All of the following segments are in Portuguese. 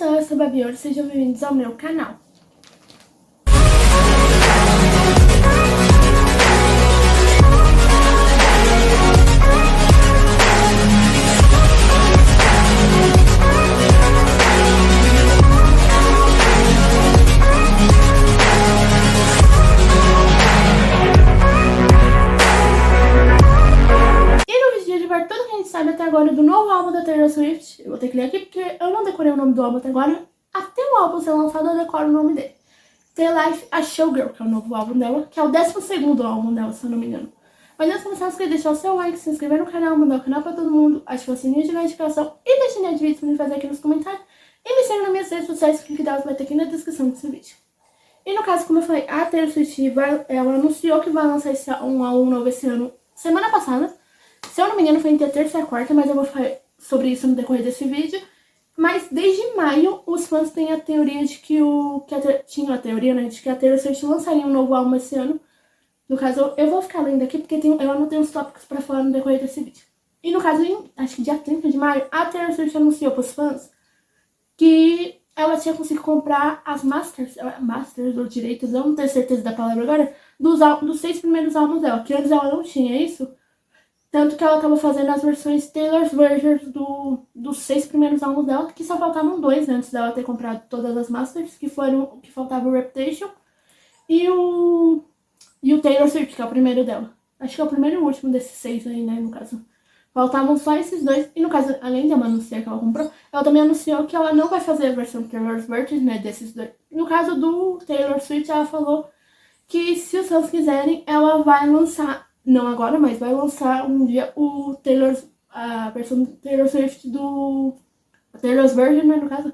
pessoal, eu sou a Babi Ouro, sejam bem-vindos ao meu canal. Tudo que a gente sabe até agora do novo álbum da Taylor Swift. Eu vou ter que ler aqui porque eu não decorei o nome do álbum até agora. Até o álbum ser lançado eu decoro o nome dele. The Life a Showgirl, que é o novo álbum dela, que é o 12º álbum dela, se eu não me engano. Mas antes de começar, você deixar o seu like, se inscrever no canal, mandar o canal pra todo mundo, ativar o sininho de notificação e deixar de vídeos pra me fazer aqui nos comentários. E me segue nas minhas redes sociais, que o link delas vai ter aqui na descrição desse vídeo. E no caso, como eu falei, a Taylor Swift, ela anunciou que vai lançar um álbum novo esse ano, semana passada. Se eu não me engano foi entre a terça e a quarta, mas eu vou falar sobre isso no decorrer desse vídeo. Mas desde maio, os fãs têm a teoria de que tinha a teoria, né, de que a Taylor Swift lançaria um novo álbum esse ano. No caso, eu vou ficar lendo aqui porque eu anotei uns tópicos pra falar no decorrer desse vídeo. E no caso, acho que dia 30 de maio, a Taylor Swift anunciou pros fãs que ela tinha conseguido comprar as masters ou direitos, eu não tenho certeza da palavra agora, dos 6 primeiros álbuns dela, que antes ela não tinha isso. Tanto que ela acabou fazendo as versões Taylor's Versions dos 6 primeiros álbuns dela, que só faltavam 2 antes dela ter comprado todas as masters, que faltava o Reputation e o Taylor Swift, que é o primeiro dela. Acho que é o primeiro e o último desses 6 aí, né, no caso. Faltavam só esses 2, e no caso, além de ela anunciar que ela comprou, ela também anunciou que ela não vai fazer a versão Taylor's Versions, né, desses 2. No caso do Taylor Swift, ela falou que se os fãs quiserem, ela vai lançar, não agora, mas vai lançar um dia a versão Taylor Swift Taylor's Version, né, no caso,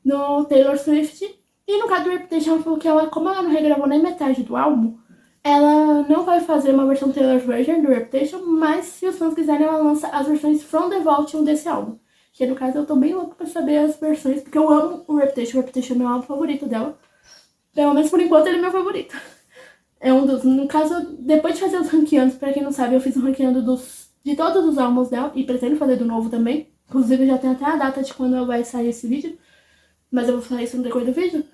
no Taylor Swift. E no caso do Reputation, ela falou que como ela não regravou nem metade do álbum, ela não vai fazer uma versão Taylor's Version do Reputation, mas se os fãs quiserem, ela lança as versões From the Vault desse álbum. Que no caso eu tô bem louco pra saber as versões, porque eu amo o Reputation é o meu álbum favorito dela. Pelo menos por enquanto ele é meu favorito. É um dos, no caso, depois de fazer os ranqueados, pra quem não sabe, eu fiz um ranqueando de todos os álbuns dela, e pretendo fazer do novo também. Inclusive, eu já tenho até a data de quando vai sair esse vídeo, mas eu vou falar isso no decorrer do vídeo.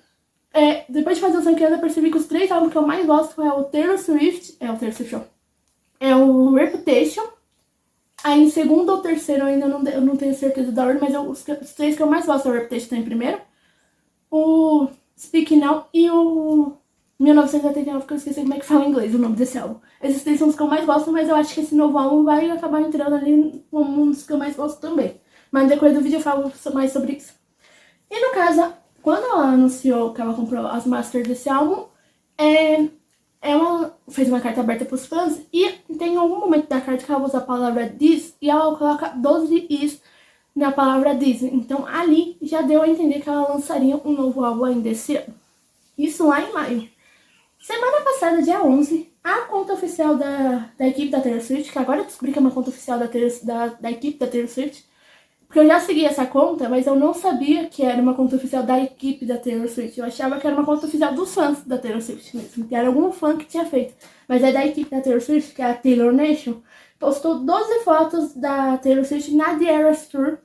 Depois de fazer os ranqueados, eu percebi que os 3 álbuns que eu mais gosto é o Taylor Swift, é o Reputation. Aí, em segundo ou terceiro, eu não tenho certeza da ordem, mas os 3 que eu mais gosto é o Reputation, tá em primeiro, o Speak Now e o 1989, que eu esqueci como é que fala em inglês o nome desse álbum. Esses 3 são os que eu mais gosto, mas eu acho que esse novo álbum vai acabar entrando ali como um dos que eu mais gosto também. Mas no decorrer do vídeo eu falo mais sobre isso. E no caso, quando ela anunciou que ela comprou as masters desse álbum, ela fez uma carta aberta pros fãs e tem algum momento da carta que ela usa a palavra this e ela coloca 12 is na palavra this. Então ali já deu a entender que ela lançaria um novo álbum ainda esse ano. Isso lá em maio. Semana passada, dia 11, a conta oficial da equipe da Taylor Swift, que agora eu descobri que é uma conta oficial da equipe da Taylor Swift, porque eu já segui essa conta, mas eu não sabia que era uma conta oficial da equipe da Taylor Swift. Eu achava que era uma conta oficial dos fãs da Taylor Swift mesmo, que era algum fã que tinha feito. Mas é da equipe da Taylor Swift, que é a Taylor Nation, postou 12 fotos da Taylor Swift na The Eras Tour,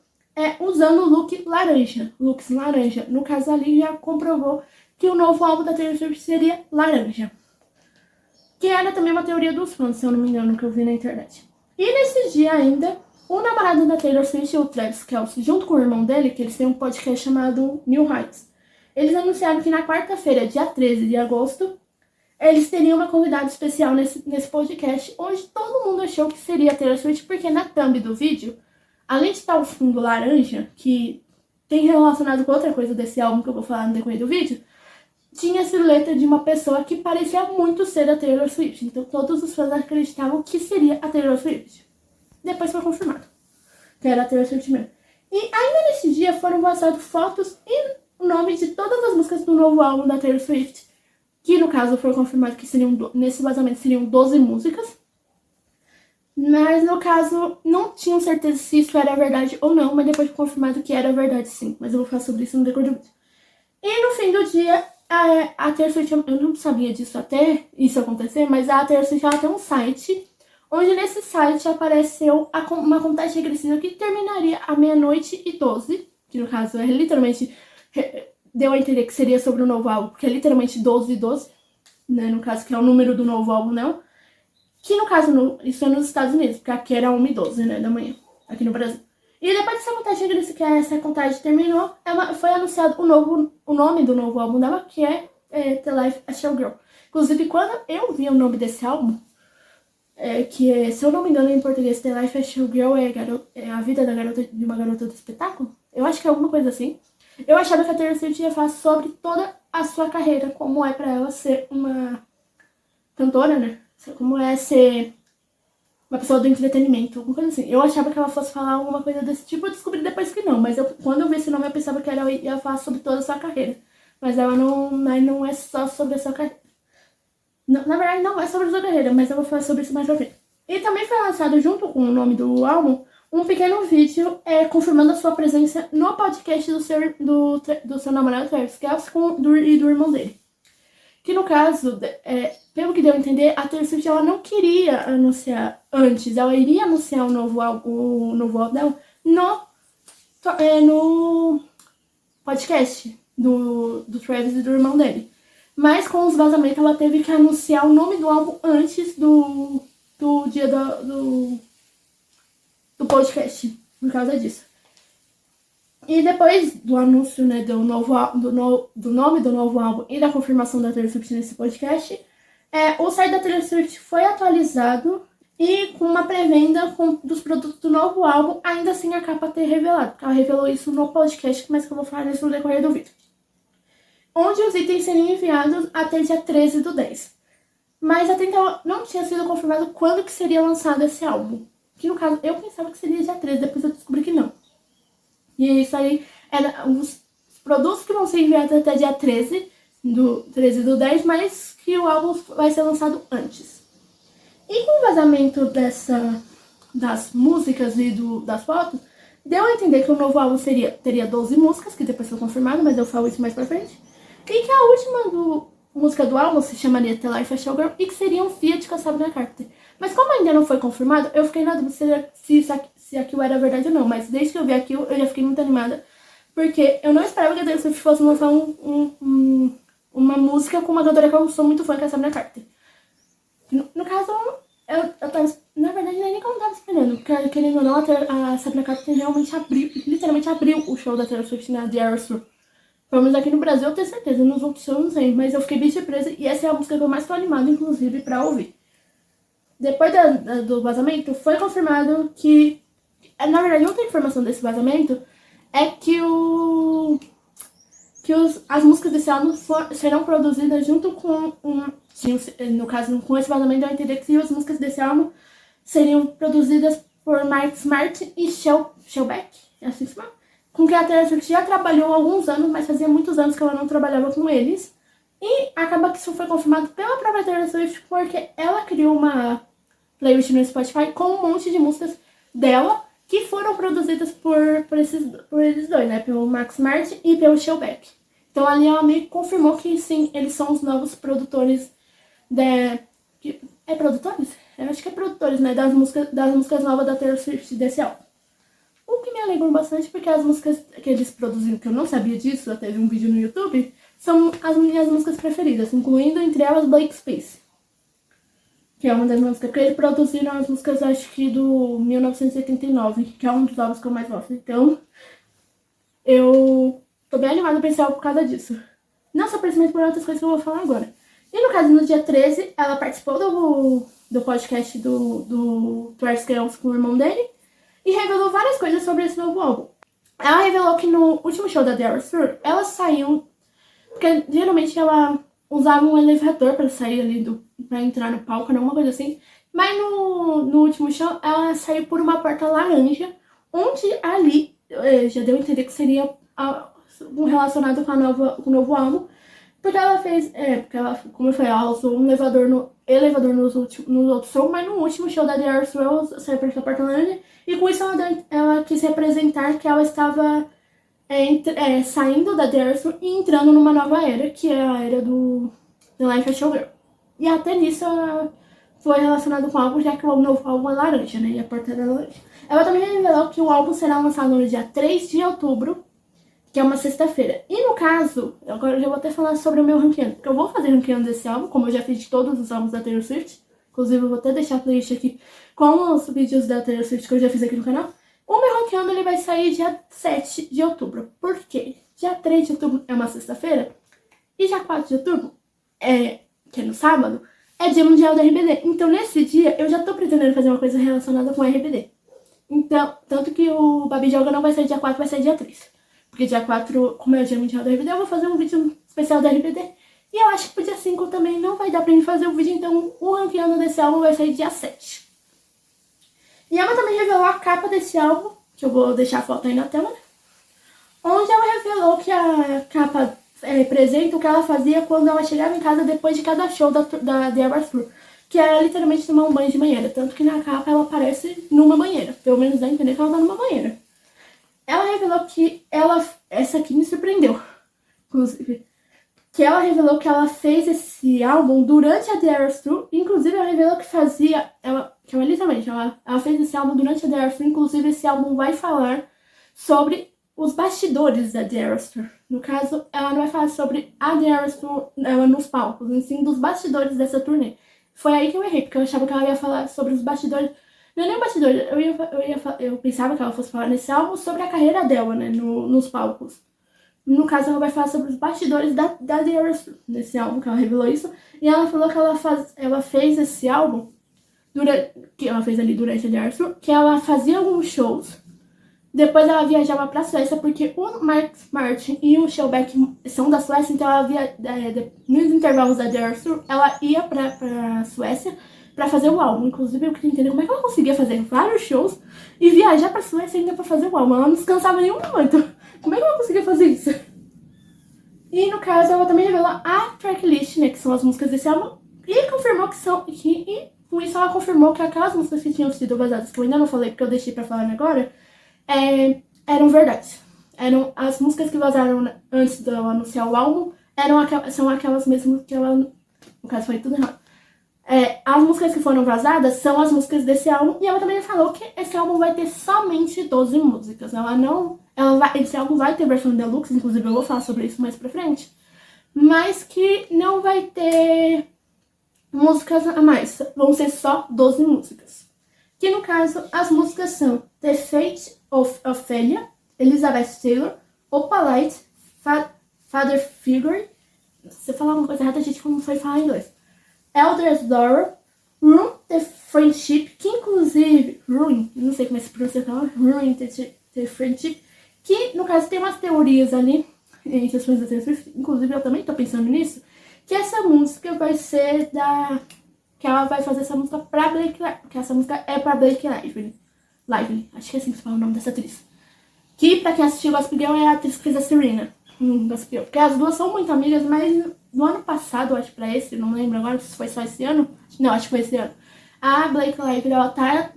usando o looks laranja. No caso ali já comprovou que o novo álbum da Taylor Swift seria laranja. Que era também uma teoria dos fãs, se eu não me engano, que eu vi na internet. E nesse dia ainda, o namorado da Taylor Swift, o Travis Kelce, junto com o irmão dele, que eles têm um podcast chamado New Heights, eles anunciaram que na quarta-feira, dia 13 de agosto, eles teriam uma convidada especial nesse podcast, onde todo mundo achou que seria a Taylor Swift, porque na thumb do vídeo, além de estar o fundo laranja, que tem relacionado com outra coisa desse álbum que eu vou falar no decorrer do vídeo, tinha a silhueta de uma pessoa que parecia muito ser a Taylor Swift. Então todos os fãs acreditavam que seria a Taylor Swift. Depois foi confirmado que era a Taylor Swift mesmo. E ainda nesse dia foram vazadas fotos e o nome de todas as músicas do novo álbum da Taylor Swift. Que no caso foi confirmado que nesse vazamento seriam 12 músicas. Mas no caso não tinham certeza se isso era verdade ou não. Mas depois foi confirmado que era verdade sim. Mas eu vou falar sobre isso no decorrer do vídeo. E no fim do dia, a Taylor Swift, eu não sabia disso até isso acontecer, mas a Taylor Swift ela tem um site, onde nesse site apareceu uma contagem regressiva que terminaria à 00:12, que no caso é literalmente deu a entender que seria sobre o novo álbum, porque é literalmente 12 e 12, né? No caso, que é o número do novo álbum, não. Que no caso, isso é nos Estados Unidos, porque aqui era 1h12, né, da manhã, aqui no Brasil. E depois dessa contagem, que essa contagem terminou, foi anunciado o nome do novo álbum dela, que é The Life a Showgirl. Inclusive, quando eu vi o nome desse álbum, se eu não me engano em português, The Life a Showgirl é a vida de uma garota do espetáculo. Eu acho que é alguma coisa assim. Eu achava que a Taylor Swift ia falar sobre toda a sua carreira, como é pra ela ser uma cantora, né? Como é ser uma pessoa do entretenimento, alguma coisa assim. Eu achava que ela fosse falar alguma coisa desse tipo, eu descobri depois que não. Mas quando eu vi esse nome, eu pensava que ela ia falar sobre toda a sua carreira. Mas ela não é só sobre a sua carreira. Não, na verdade, não é sobre a sua carreira, mas eu vou falar sobre isso mais pra frente. E também foi lançado, junto com o nome do álbum, um pequeno vídeo confirmando a sua presença no podcast do seu namorado Travis Kelce e do irmão dele. Que no caso, pelo que deu a entender, a Taylor Swift ela não queria anunciar antes, ela iria anunciar o novo álbum dela no podcast do Travis e do irmão dele. Mas com os vazamentos ela teve que anunciar o nome do álbum antes do dia do podcast, por causa disso. E depois do anúncio, né, do nome do novo álbum e da confirmação da Taylor Swift nesse podcast, o site da Taylor Swift foi atualizado e com uma pré-venda dos produtos do novo álbum, ainda sem a capa ter revelado. Ela revelou isso no podcast, mas que eu vou falar isso no decorrer do vídeo. Onde os itens seriam enviados até dia 13/10. Mas até então não tinha sido confirmado quando que seria lançado esse álbum. Que no caso, eu pensava que seria dia 13, depois eu descobri que não. E isso aí era os produtos que vão ser enviados até dia 13/10, mas que o álbum vai ser lançado antes. E com o vazamento das músicas e das fotos, deu a entender que o novo álbum teria 12 músicas, que depois foi confirmado, mas eu falo isso mais pra frente. E que a última música do álbum se chamaria The Life a Showgirl e que seria um feat com a Sabrina Carpenter. Mas como ainda não foi confirmado, eu fiquei na dúvida se aquilo era verdade ou não. Mas desde que eu vi aquilo, eu já fiquei muito animada. Porque eu não esperava que a Taylor Swift fosse lançar uma música com uma cantora que eu sou muito fã, que é a Sabrina Carpenter. No caso, eu tava... Na verdade, nem que eu não tava esperando. Porque, querendo ou não, a Sabrina Carpenter realmente literalmente abriu o show da Taylor Swift na The Eras Tour. Pelo menos aqui no Brasil, eu tenho certeza. Nos outros shows, não sei. Mas eu fiquei bem surpresa. E essa é a música que eu mais tô animada, inclusive, pra ouvir. Depois do vazamento, foi confirmado que... Na verdade, outra informação desse vazamento é que as músicas desse álbum serão produzidas junto com no caso, com esse vazamento, eu entendi que as músicas desse álbum seriam produzidas por Mark Smart e Shellback, é assim que se chama? Com quem a Taylor Swift já trabalhou há alguns anos, mas fazia muitos anos que ela não trabalhava com eles. E acaba que isso foi confirmado pela própria Taylor Swift, porque ela criou uma playlist no Spotify com um monte de músicas dela, que foram produzidas por eles dois, né? Pelo Max Martin e pelo Shellback. Então ali ela meio que confirmou que sim, eles são os novos produtores produtores? Eu acho que é produtores, né? Das músicas novas da Taylor Swift desse álbum. O que me alegrou bastante, porque as músicas que eles produziram, que eu não sabia disso, eu teve um vídeo no YouTube, são as minhas músicas preferidas, incluindo entre elas Blank Space, que é uma das músicas que eles produziram, as músicas acho que do 1979, que é um dos álbuns que eu mais gosto. Então, eu tô bem animada pra esse álbum por causa disso. Não só principalmente por outras coisas que eu vou falar agora. E no caso, no dia 13, ela participou do podcast do Travis Kelce com o irmão dele e revelou várias coisas sobre esse novo álbum. Ela revelou que no último show da The Eras Tour, elas saíam... Porque geralmente ela usava um elevador pra sair ali, pra entrar no palco, alguma coisa assim. Mas no último show, ela saiu por uma porta laranja, onde ali já deu a entender que seria relacionado com o novo álbum. Porque ela fez, como eu falei, ela usou um elevador nos outros shows, mas no último show da The Eras Tour, ela saiu por essa porta laranja. E com isso ela quis representar que ela estava saindo da The Eras Tour e entrando numa nova era, que é a era do The Life a Showgirl. E até nisso ela foi relacionado com o álbum, já que o novo álbum é laranja, né? E a porta era laranja. Ela também revelou que o álbum será lançado no dia 3 de outubro, que é uma sexta-feira. E no caso, agora eu já vou até falar sobre o meu ranqueando, porque eu vou fazer ranqueando desse álbum, como eu já fiz de todos os álbuns da Taylor Swift. Inclusive, eu vou até deixar a playlist aqui com os vídeos da Taylor Swift que eu já fiz aqui no canal. O meu ranqueando, ele vai sair dia 7 de outubro. Por quê? Dia 3 de outubro é uma sexta-feira, e dia 4 de outubro, que é no sábado, é dia mundial da RBD. Então, nesse dia, eu já tô pretendendo fazer uma coisa relacionada com a RBD. Então, tanto que o Babi Joga não vai ser dia 4, vai ser dia 3. Porque dia 4, como é o dia mundial da RBD, eu vou fazer um vídeo especial da RBD. E eu acho que pro dia 5 também não vai dar pra mim fazer o vídeo, então o ranqueando desse álbum vai sair dia 7. E ela também revelou a capa desse álbum, que eu vou deixar a foto aí na tela, né? Onde ela revelou que a capa representa o que ela fazia quando ela chegava em casa depois de cada show da The Eras Tour, que era literalmente tomar um banho de banheira. Tanto que na capa ela aparece numa banheira, pelo menos dá a entender que ela tá numa banheira. Ela revelou que essa aqui me surpreendeu, inclusive, que ela revelou que ela fez esse álbum durante a The Eras Tour. Inclusive ela revelou que ela fez esse álbum durante a The Eras Tour. Inclusive esse álbum vai falar sobre os bastidores da The Eras Tour. No caso, ela não vai falar sobre a The Eras Tour nos palcos, e sim dos bastidores dessa turnê. Foi aí que eu errei, porque eu achava que ela ia falar sobre os bastidores. Não é nem bastidores, eu pensava que ela fosse falar nesse álbum sobre a carreira dela, né, nos palcos. No caso, ela vai falar sobre os bastidores da The Eras Tour, nesse álbum, que ela revelou isso. E ela falou que ela fez esse álbum, que ela fez ali durante a The Eras Tour, que ela fazia alguns shows. Depois ela viajava pra Suécia, porque o Max Martin e o Shellback são da Suécia, então ela nos intervalos da The Eras Tour, ela ia pra Suécia pra fazer o álbum. Inclusive, eu queria entender como é que ela conseguia fazer vários shows e viajar pra Suécia ainda pra fazer o álbum. Ela não descansava em nenhum momento. Como é que ela conseguia fazer isso? E no caso, ela também revelou a tracklist, né, que são as músicas desse álbum, e confirmou e com isso ela confirmou que aquelas músicas que tinham sido vazadas, que eu ainda não falei porque eu deixei pra falar agora, eram verdade. Eram as músicas que vazaram antes de ela anunciar o álbum, são aquelas mesmas que ela... No caso, foi tudo errado. As músicas que foram vazadas são as músicas desse álbum, e ela também falou que esse álbum vai ter somente 12 músicas. Esse álbum vai ter versão deluxe, inclusive eu vou falar sobre isso mais pra frente, mas que não vai ter músicas a mais, vão ser só 12 músicas. Que no caso, as músicas são The Fate of Ophelia, Elizabeth Taylor, Opalite, Father Figure, se eu falar uma coisa errada, a gente não foi falar inglês, Elder's Door, Room, The Friendship, que inclusive, Ruin, não sei como é que se pronuncia, Ruin, The Friendship, que no caso tem umas teorias ali, entre as fãs da Taylor Swift, inclusive eu também tô pensando nisso, que essa música vai ser que ela vai fazer essa música pra Blake Lively, que essa música é pra Blake Lively, acho que é assim que se fala o nome dessa atriz. Que pra quem assistiu Gossip Girl é a atriz que fez a Serena, Gossip Girl, porque as duas são muito amigas, mas no ano passado, acho pra esse, não lembro agora se foi só esse ano, não, acho que foi esse ano, a Blake Lively, ela tá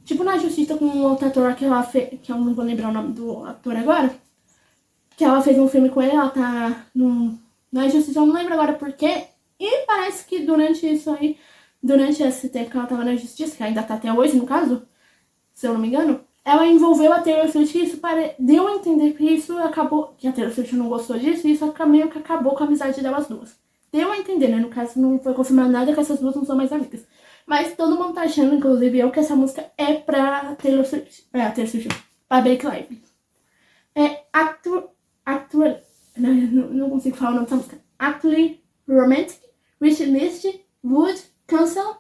tipo na justiça com um outro ator que ela fez, que eu não vou lembrar o nome do ator agora, que ela fez um filme com ele, ela tá na justiça, eu não lembro agora porquê, e parece que durante esse tempo que ela tava na justiça, que ainda tá até hoje no caso, se eu não me engano, ela envolveu a Taylor Swift e isso deu a entender que isso acabou, que a Taylor Swift não gostou disso, e isso meio que acabou com a amizade delas duas. Deu a entender, né? No caso, não foi confirmado nada que essas duas não são mais amigas. Mas todo mundo tá achando, inclusive eu, que essa música é pra Taylor Swift. Pra Blake Lively. Não consigo falar o nome dessa música. Actually Romantic, Wishlist, Would, Cancel,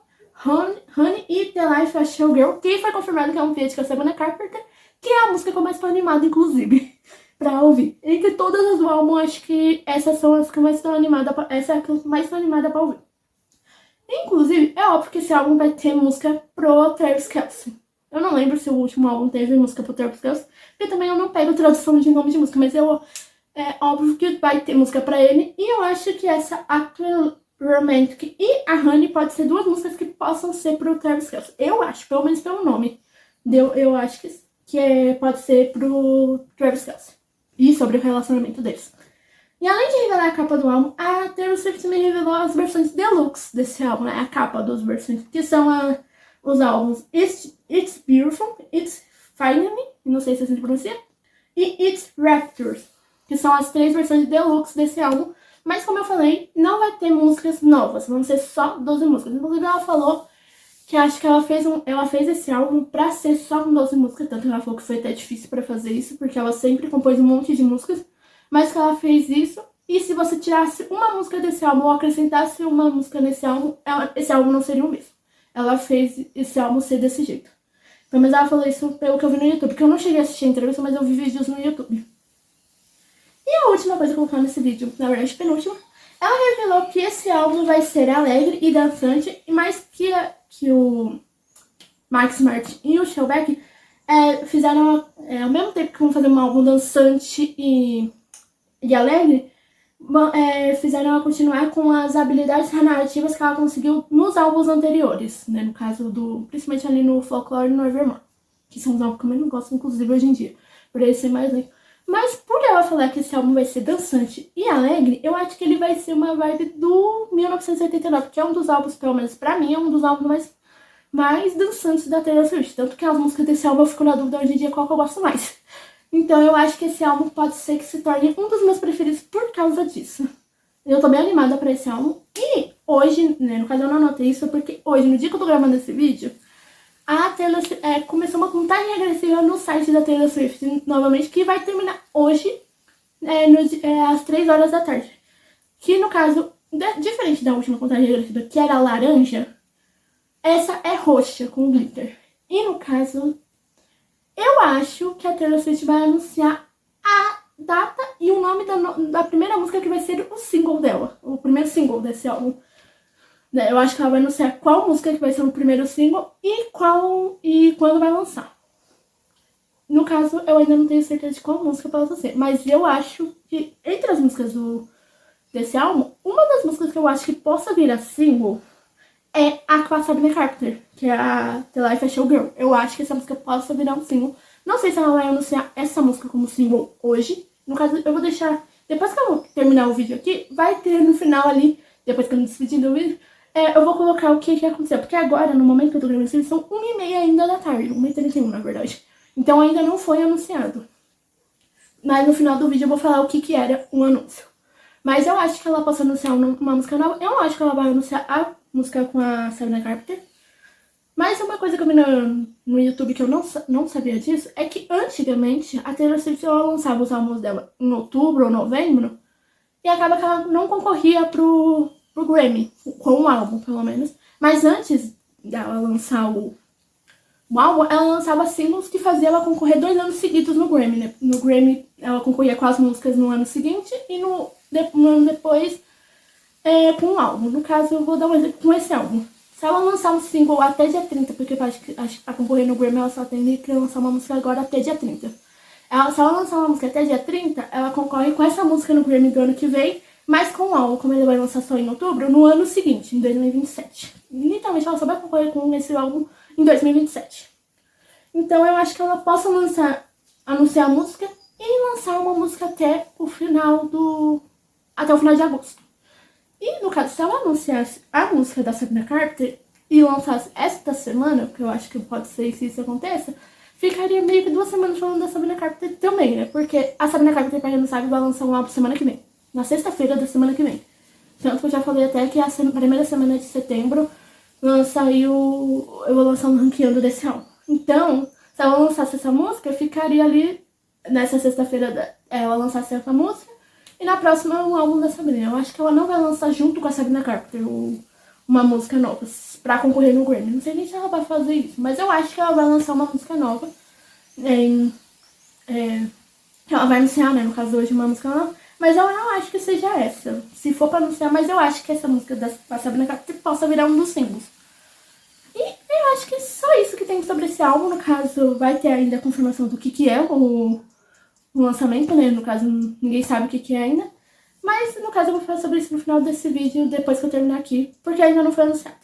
Honey e The Life of a Showgirl, que foi confirmado que é um feat com a Sabrina Carpenter, que é a música que eu mais tô animada, inclusive, pra ouvir. E que todas as do álbum, acho que essas são as que eu mais tô animada pra ouvir. Inclusive, é óbvio que esse álbum vai ter música pro Travis Kelce. Eu não lembro se o último álbum teve música pro Travis Kelce, porque também eu não pego tradução de nome de música, mas é óbvio que vai ter música pra ele, e eu acho que essa Actual Romantic e a Honey pode ser duas músicas que possam ser pro Travis Kelce. Eu acho, pelo menos pelo nome. Eu acho que pode ser pro Travis Kelce. E sobre o relacionamento deles. E além de revelar a capa do álbum, a Taylor Swift também revelou as versões deluxe desse álbum, né? A capa das versões, que são os álbuns It's Beautiful, It's Finally, não sei se assim pronuncia, e It's Raptors, que são as 3 versões deluxe desse álbum. Mas como eu falei, não vai ter músicas novas, vão ser só 12 músicas. Inclusive ela falou que acho que ela fez esse álbum pra ser só com 12 músicas, tanto que ela falou que foi até difícil pra fazer isso, porque ela sempre compôs um monte de músicas, mas que ela fez isso. E se você tirasse uma música desse álbum ou acrescentasse uma música nesse álbum, esse álbum não seria o mesmo. Ela fez esse álbum ser desse jeito. Pelo menos ela falou isso pelo que eu vi no YouTube, porque eu não cheguei a assistir a entrevista, mas eu vi vídeos no YouTube. E a última coisa que eu vou falar nesse vídeo, na verdade penúltima, ela revelou que esse álbum vai ser alegre e dançante, e mais que o Max Martin e o Shellback fizeram, ao mesmo tempo que vão fazer um álbum dançante e alegre, fizeram ela continuar com as habilidades narrativas que ela conseguiu nos álbuns anteriores, né? No caso principalmente ali no Folklore e no Evermore, que são os álbuns que eu menos gosto, inclusive hoje em dia, por ele ser mais lento. Mas por ela falar que esse álbum vai ser dançante e alegre, eu acho que ele vai ser uma vibe do 1989, que é um dos álbuns, pelo menos pra mim, é um dos álbuns mais dançantes da Taylor Swift. Tanto que as músicas desse álbum eu fico na dúvida hoje em dia qual que eu gosto mais. Então eu acho que esse álbum pode ser que se torne um dos meus preferidos por causa disso. Eu tô bem animada pra esse álbum. E hoje, né, no caso eu não anotei isso, porque hoje, no dia que eu tô gravando esse vídeo, a Taylor começou uma contagem regressiva no site da Taylor Swift, novamente, que vai terminar hoje, às 3 horas da tarde. Que no caso, diferente da última contagem regressiva, que era laranja, essa é roxa, com glitter. E no caso, eu acho que a Taylor Swift vai anunciar a data e o nome da primeira música que vai ser o single dela, o primeiro single desse álbum. Eu acho que ela vai anunciar qual música que vai ser o primeiro single e quando vai lançar. No caso, eu ainda não tenho certeza de qual música vai ser, mas eu acho que entre as músicas desse álbum, uma das músicas que eu acho que possa virar single é a com a Sabrina Carpenter, que é a The Life I Show Girl. Eu acho que essa música possa virar um single. Não sei se ela vai anunciar essa música como single hoje. No caso, eu vou deixar, depois que eu terminar o vídeo aqui, vai ter no final ali, depois que eu me despedir do vídeo, eu vou colocar o que aconteceu. Porque agora, no momento que eu tô gravando isso, são 1h30 ainda da tarde. 1h31, na verdade. Então ainda não foi anunciado. Mas no final do vídeo eu vou falar o que era o anúncio. Mas eu acho que ela possa anunciar uma música nova. Eu não acho que ela vai anunciar a música com a Sabrina Carpenter. Mas uma coisa que eu vi no YouTube que eu não sabia disso é que antigamente a Taylor Swift ela lançava os álbuns dela em outubro ou novembro. E acaba que ela não concorria pro Grammy, com o álbum, pelo menos. Mas antes dela lançar o álbum, ela lançava singles que fazia ela concorrer 2 anos seguidos no Grammy, né? No Grammy, ela concorria com as músicas no ano seguinte e no ano depois com o álbum. No caso, eu vou dar um exemplo com esse álbum. Se ela lançar um single até dia 30, porque acho que a concorrer no Grammy ela só tem que lançar uma música agora até dia 30. Se ela lançar uma música até dia 30, ela concorre com essa música no Grammy do ano que vem, mas com o álbum, como ele vai lançar só em outubro, no ano seguinte, em 2027. Literalmente, ela só vai concorrer com esse álbum em 2027. Então, eu acho que ela possa anunciar a música e lançar uma música até o final de agosto. E, no caso, se ela anunciasse a música da Sabrina Carpenter e lançasse esta semana, que eu acho que pode ser se isso aconteça, ficaria meio que 2 semanas falando da Sabrina Carpenter também, né? Porque a Sabrina Carpenter, pra quem não sabe, vai lançar um álbum semana que vem. Na sexta-feira da semana que vem. Tanto que eu já falei até que a primeira semana de setembro eu vou lançar um ranqueando desse álbum. Então, se ela lançasse essa música, ficaria ali nessa sexta-feira ela lançasse essa música e na próxima um álbum da Sabrina. Eu acho que ela não vai lançar junto com a Sabrina Carpenter uma música nova pra concorrer no Grammy. Não sei nem se ela vai fazer isso, mas eu acho que ela vai lançar uma música nova. Ela vai anunciar, né, no caso hoje, uma música nova. Mas eu não acho que seja essa. Se for pra anunciar, mas eu acho que essa música da Sabrina Carpenter possa virar um dos singles. E eu acho que é só isso que tem sobre esse álbum. No caso, vai ter ainda a confirmação do que é o lançamento, né? No caso, ninguém sabe o que é ainda. Mas, no caso, eu vou falar sobre isso no final desse vídeo, depois que eu terminar aqui, porque ainda não foi anunciado.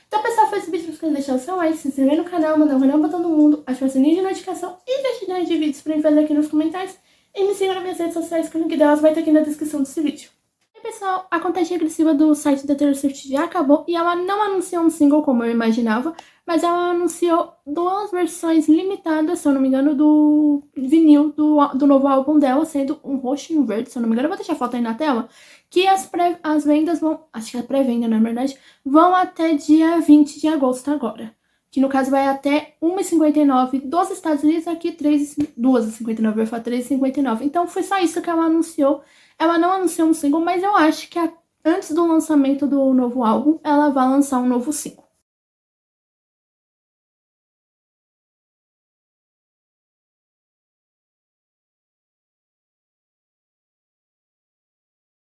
Então, pessoal, foi esse vídeo. Não esqueça de deixar o seu like, se inscrever no canal, mandar um canal pra todo mundo, ativar o sininho de notificação e deixar ideias de vídeos pra mim fazer aqui nos comentários. E me siga nas minhas redes sociais, que o link delas vai estar aqui na descrição desse vídeo. E pessoal, a contagem regressiva do site da Taylor Swift já acabou e ela não anunciou um single como eu imaginava, mas ela anunciou 2 versões limitadas, se eu não me engano, do vinil do novo álbum dela, sendo um roxo e um verde, se eu não me engano. Eu vou deixar a foto aí na tela, que as vendas vão, acho que é pré-venda na verdade, vão até dia 20 de agosto agora. Que no caso vai até 1h59 dos Estados Unidos, aqui 2h59, vai falar 3h59. Então foi só isso que ela anunciou. Ela não anunciou um single, mas eu acho que antes do lançamento do novo álbum, ela vai lançar um novo single.